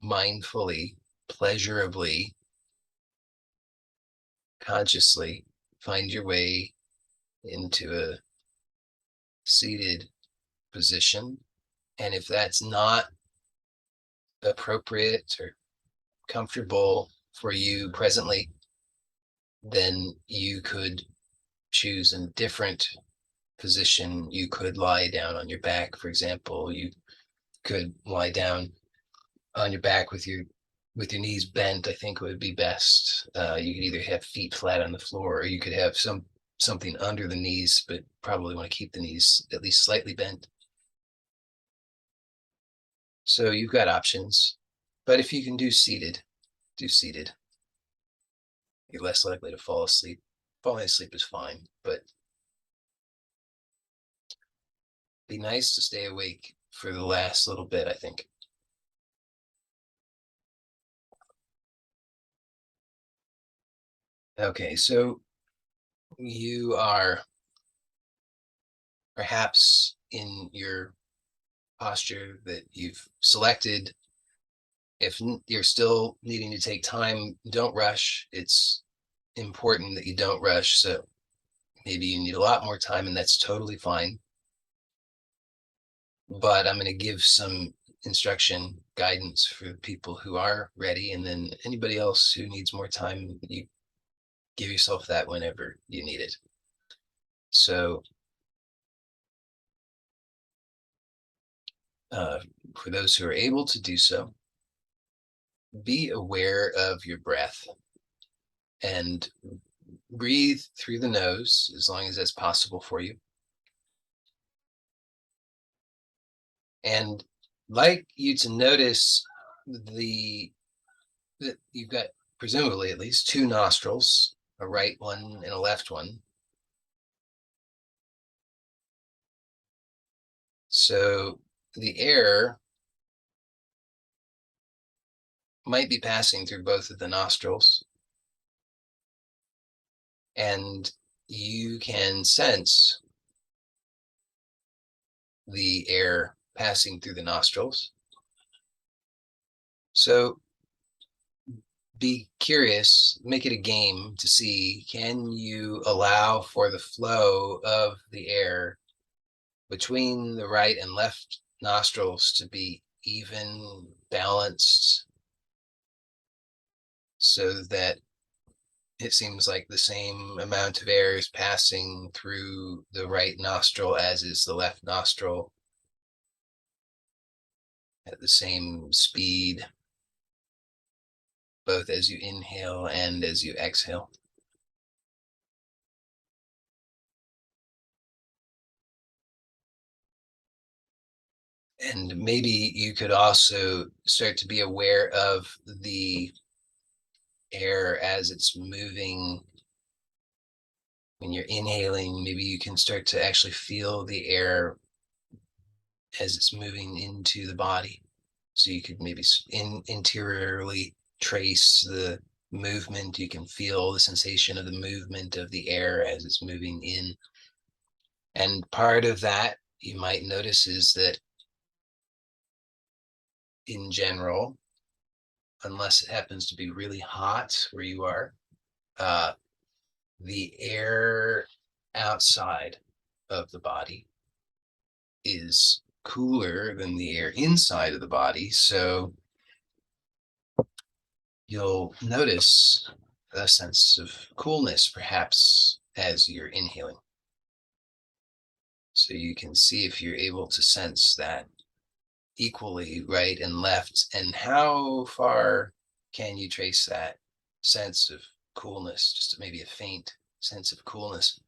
mindfully, pleasurably, consciously find your way into a seated position. And if that's not appropriate or comfortable for you presently, then you could choose a different position. You could lie down on your back, for example. You could lie down on your back with your knees bent. I think would be best. You could either have feet flat on the floor, or you could have something under the knees, but probably want to keep the knees at least slightly bent. So you've got options, but if you can do seated, do seated. You're less likely to fall asleep. Falling asleep is fine, but be nice to stay awake for the last little bit, I think. Okay, so you are perhaps in your posture that you've selected. If you're still needing to take time, don't rush. It's important that you don't rush. So maybe you need a lot more time, and that's totally fine. But I'm going to give some instruction guidance for people who are ready, and then anybody else who needs more time, you give yourself that whenever you need it. So for those who are able to do so, be aware of your breath and breathe through the nose as long as that's possible for you. And like you to notice that you've got, presumably, at least two nostrils, a right one and a left one. So the air might be passing through both of the nostrils, and you can sense the air passing through the nostrils. So be curious, make it a game to see, can you allow for the flow of the air between the right and left nostrils to be even, balanced, so that it seems like the same amount of air is passing through the right nostril as is the left nostril at the same speed, both as you inhale and as you exhale. And maybe you could also start to be aware of the air as it's moving. When you're inhaling, maybe you can start to actually feel the air as it's moving into the body. So you could maybe interiorly trace the movement. You can feel the sensation of the movement of the air as it's moving in. And part of that you might notice is that in general, unless it happens to be really hot where you are, the air outside of the body is cooler than the air inside of the body. So you'll notice a sense of coolness, perhaps, as you're inhaling. So you can see if you're able to sense that equally, right and left, and how far can you trace that sense of coolness, just maybe a faint sense of coolness.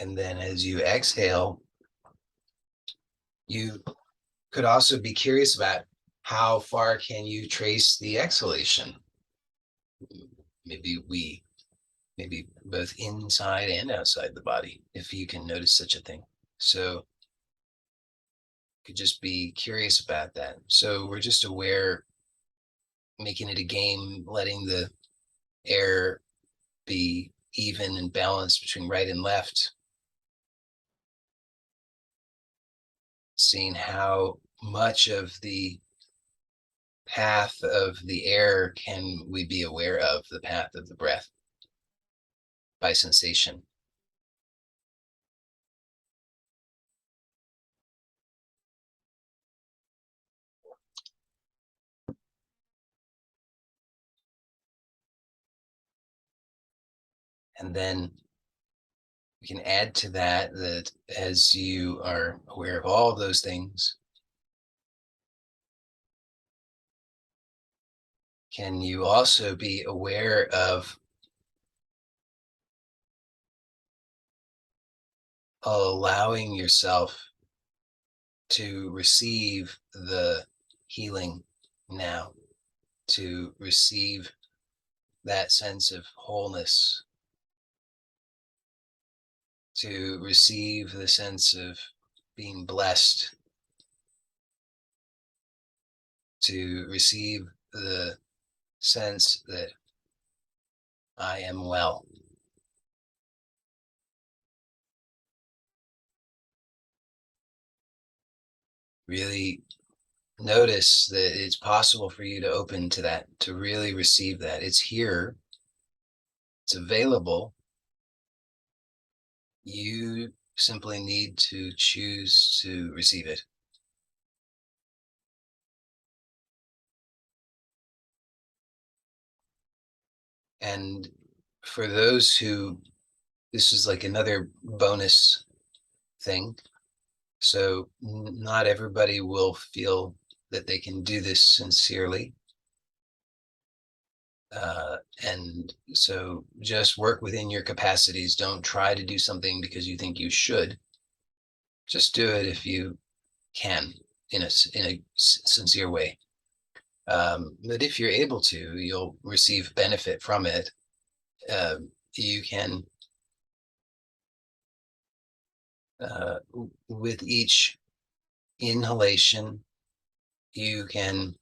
And then as you exhale, you could also be curious about how far can you trace the exhalation. Maybe both inside and outside the body, if you can notice such a thing. So you could just be curious about that. So we're just aware, making it a game, letting the air be even and balanced between right and left, seeing how much of the path of the air can we be aware of, the path of the breath, by sensation. And then we can add to that that as you are aware of all of those things, can you also be aware of allowing yourself to receive the healing now, to receive that sense of wholeness, to receive the sense of being blessed, to receive the sense that I am well. Really notice that it's possible for you to open to that, to really receive that. It's here, it's available. You simply need to choose to receive it. And for those who, this is like another bonus thing. So not everybody will feel that they can do this sincerely. And so just work within your capacities. Don't try to do something because you think you should. Just do it if you can, in a sincere way. But if you're able to, you'll receive benefit from it. You can With each inhalation, you can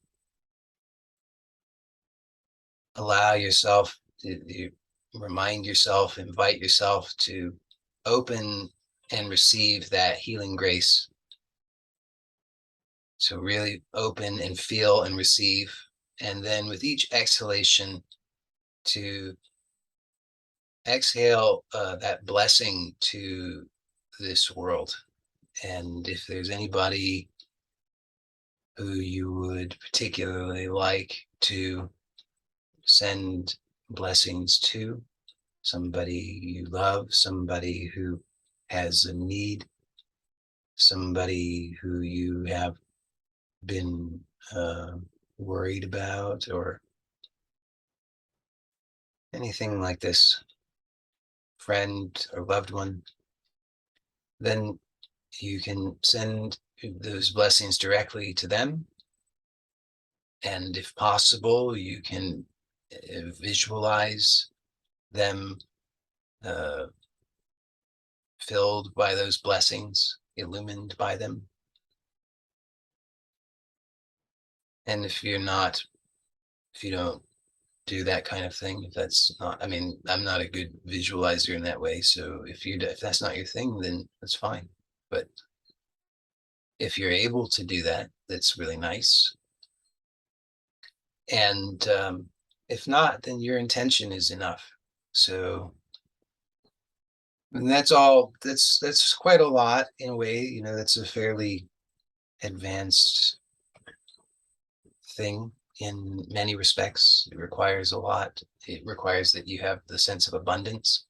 allow yourself to remind yourself, invite yourself to open and receive that healing grace. So really open and feel and receive. And then with each exhalation, to exhale that blessing to this world. And if there's anybody who you would particularly like to send blessings to, somebody you love, somebody who has a need, somebody who you have been worried about, or anything like this, friend or loved one, then you can send those blessings directly to them. And if possible, you can visualize them uh, filled by those blessings, illumined by them. And if you don't do that kind of thing, if that's not, I mean, I'm not a good visualizer in that way. So if that's not your thing, then that's fine. But if you're able to do that, that's really nice. And if not, then your intention is enough. So, and that's all. That's quite a lot in a way. You know, that's a fairly advanced thing in many respects. It requires a lot. It requires that you have the sense of abundance,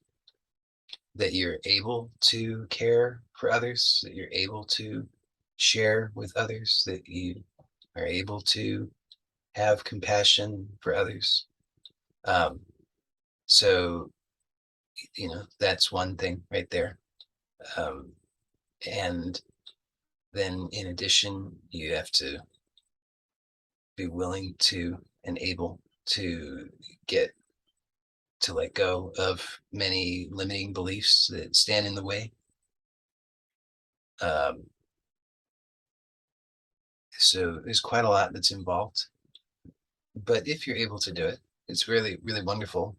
that you're able to care for others, that you're able to share with others, that you are able to have compassion for others. Um, so, you know, that's one thing right there. Um, and then in addition, you have to be willing to and able to get to let go of many limiting beliefs that stand in the way. Um, so there's quite a lot that's involved. But if you're able to do it, it's really, really wonderful.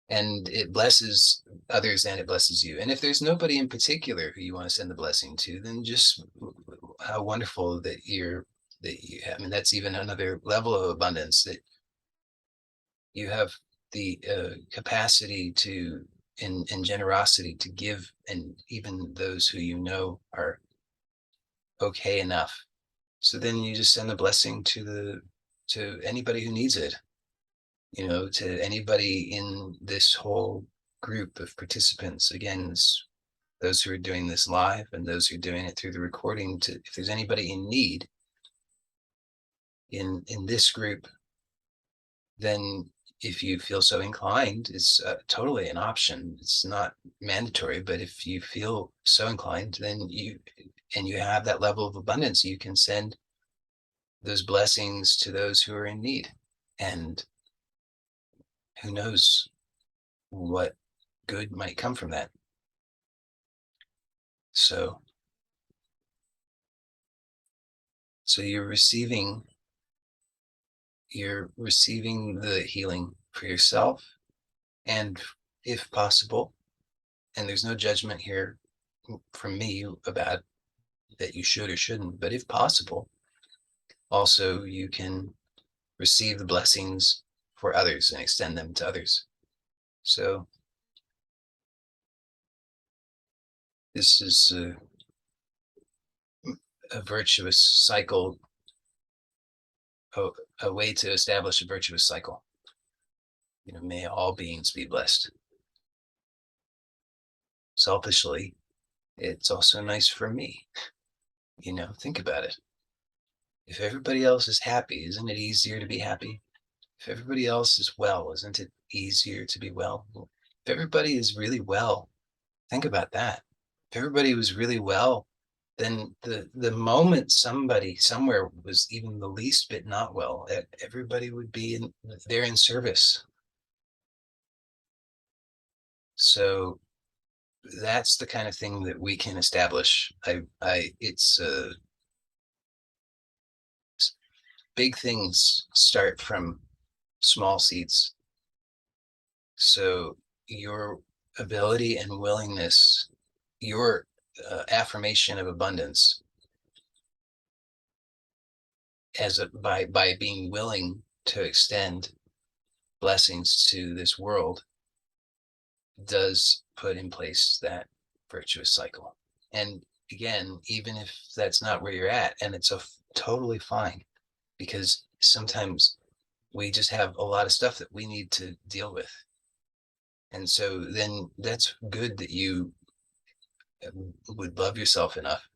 And it blesses others and it blesses you. And if there's nobody in particular who you want to send the blessing to, then just how wonderful that you have. I mean, that's even another level of abundance, that you have the capacity to and generosity to give, and even those who you know are okay enough. So then you just send the blessing to anybody who needs it, you know, to anybody in this whole group of participants. Again, those who are doing this live and those who are doing it through the recording, to if there's anybody in need in this group, then if you feel so inclined, it's totally an option. It's not mandatory, but if you feel so inclined, then you have that level of abundance, you can send those blessings to those who are in need. And who knows what good might come from that. So you're receiving the healing for yourself, and if possible, and there's no judgment here from me about that you should or shouldn't, but if possible, also you can receive the blessings for others and extend them to others. So this is a virtuous cycle, a way to establish a virtuous cycle. You know, may all beings be blessed. Selfishly, it's also nice for me. You know, think about it. If everybody else is happy, isn't it easier to be happy? If everybody else is well, isn't it easier to be well? If everybody is really well, think about that. If everybody was really well, then the moment somebody somewhere was even the least bit not well, everybody would be there in service. So that's the kind of thing that we can establish. It's big things start from small seeds. So your ability and willingness, your affirmation of abundance by being willing to extend blessings to this world does put in place that virtuous cycle. And again, even if that's not where you're at, and it's totally fine, because sometimes we just have a lot of stuff that we need to deal with. And so then that's good that you would love yourself enough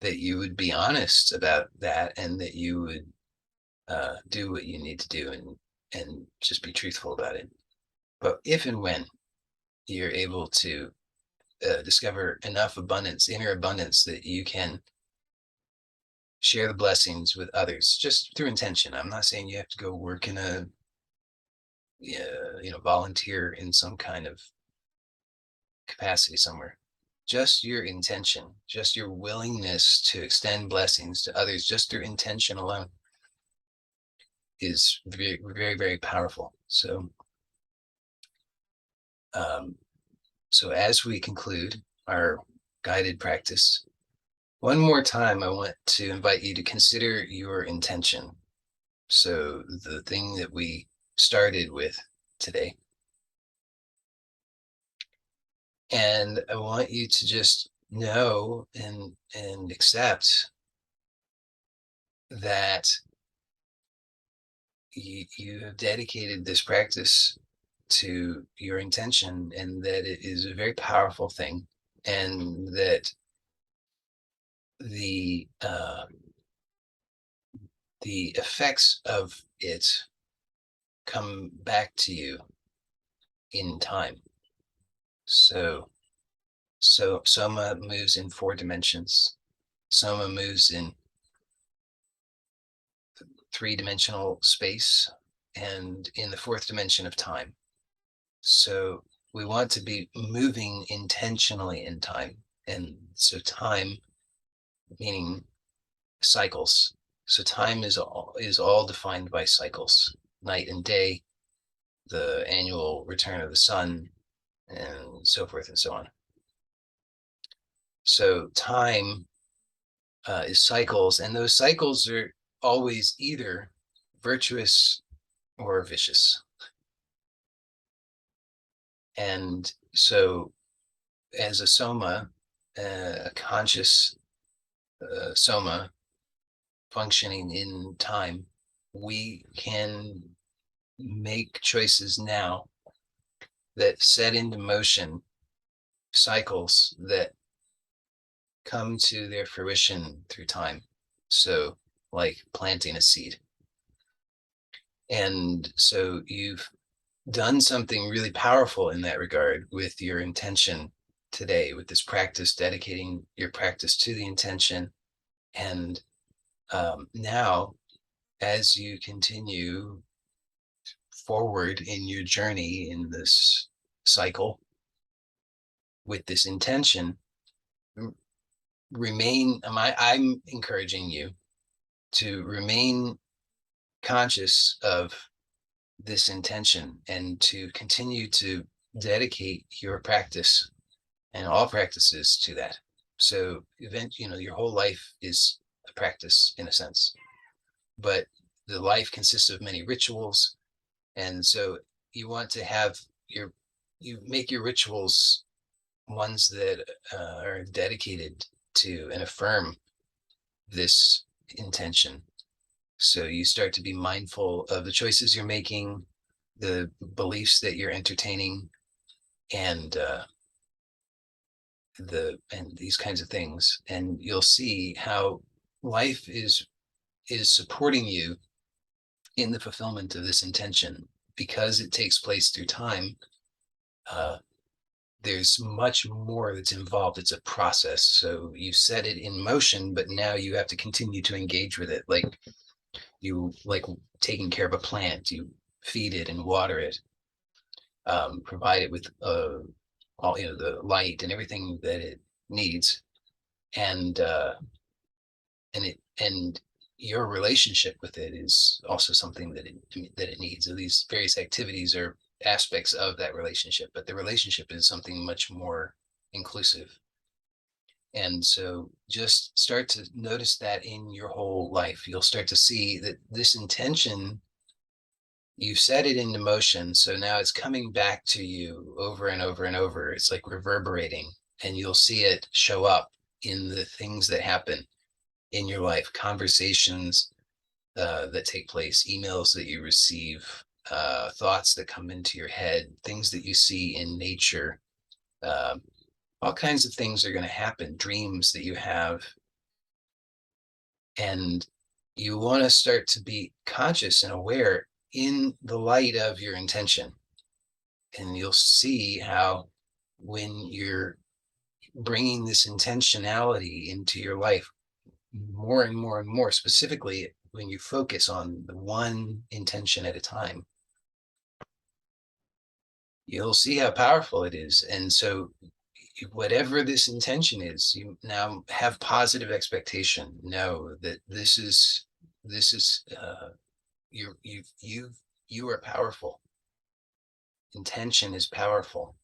that you would be honest about that, and that you would do what you need to do, and just be truthful about it. But if and when you're able to discover enough abundance, inner abundance, that you can share the blessings with others just through intention. I'm not saying you have to go work in a volunteer in some kind of capacity somewhere. Just your intention, just your willingness to extend blessings to others just through intention alone is very, very, very powerful. So so as we conclude our guided practice, one more time, I want to invite you to consider your intention. So the thing that we started with today. And I want you to just know and accept that you have dedicated this practice to your intention, and that it is a very powerful thing, and that the effects of it come back to you in time. So Soma moves in 4 dimensions. Soma moves in 3-dimensional space and in the 4th dimension of time. So we want to be moving intentionally in time. And so time meaning cycles. So time is all defined by cycles, night and day, the annual return of the sun, and so forth and so on. So time is cycles, and those cycles are always either virtuous or vicious. And so as a soma, a conscious soma functioning in time, we can make choices now that set into motion cycles that come to their fruition through time. So like planting a seed. And so you've done something really powerful in that regard with your intention today, with this practice, dedicating your practice to the intention. And now, as you continue forward in your journey in this cycle with this intention, I'm encouraging you to remain conscious of this intention, and to continue to dedicate your practice and all practices to that. So your whole life is a practice in a sense, but the life consists of many rituals. And so you want to have you make your rituals ones that are dedicated to and affirm this intention. So you start to be mindful of the choices you're making, the beliefs that you're entertaining, and these kinds of things. And you'll see how life is supporting you in the fulfillment of this intention, because it takes place through time. There's much more that's involved. It's a process. So you set it in motion, but now you have to continue to engage with it. Like taking care of a plant, you feed it and water it, provide it with all, the light and everything that it needs, and and your relationship with it is also something that it needs. So these various activities are aspects of that relationship, but the relationship is something much more inclusive. And so just start to notice that in your whole life. You'll start to see that this intention, you set it into motion. So now it's coming back to you over and over and over. It's like reverberating, and you'll see it show up in the things that happen in your life, conversations that take place, emails that you receive, thoughts that come into your head, things that you see in nature. Uh, all kinds of things are going to happen, dreams that you have. And you want to start to be conscious and aware in the light of your intention. And you'll see how, when you're bringing this intentionality into your life more and more and more, specifically when you focus on the one intention at a time, you'll see how powerful it is. And so whatever this intention is, you now have positive expectation. Know that this is you are powerful. Intention is powerful.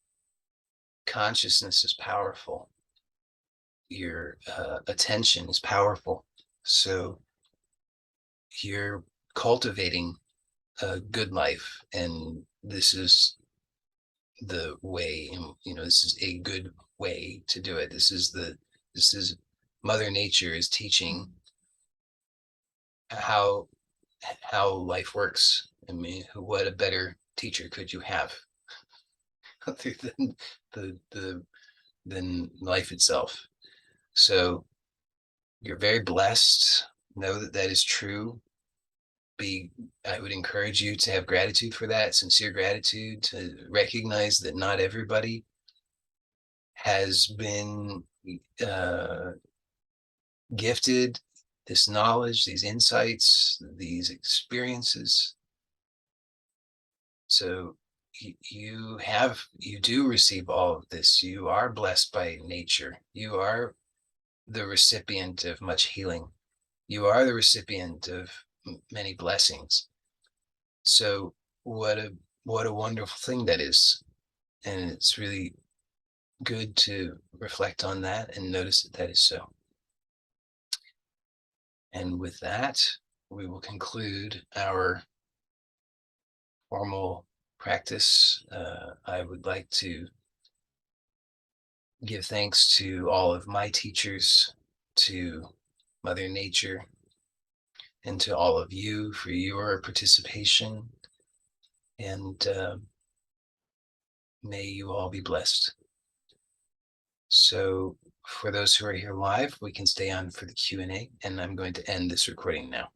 Consciousness is powerful. Your attention is powerful. So you're cultivating a good life, and this is the way. This is a good way to do it. This is Mother Nature is teaching how life works. I mean, what a better teacher could you have other than the than life itself? So you're very blessed. Know that that is true. I would encourage you to have gratitude for that, sincere gratitude, to recognize that not everybody has been uh, gifted this knowledge, these insights, these experiences. So you do receive all of this. You are blessed by nature. You are the recipient of much healing. You are the recipient of many blessings. So what a wonderful thing that is. And it's really good to reflect on that and notice that that is so. And with that, we will conclude our formal practice. I would like to give thanks to all of my teachers, to Mother Nature, and to all of you for your participation. And may you all be blessed. So for those who are here live, we can stay on for the Q&A, and I'm going to end this recording now.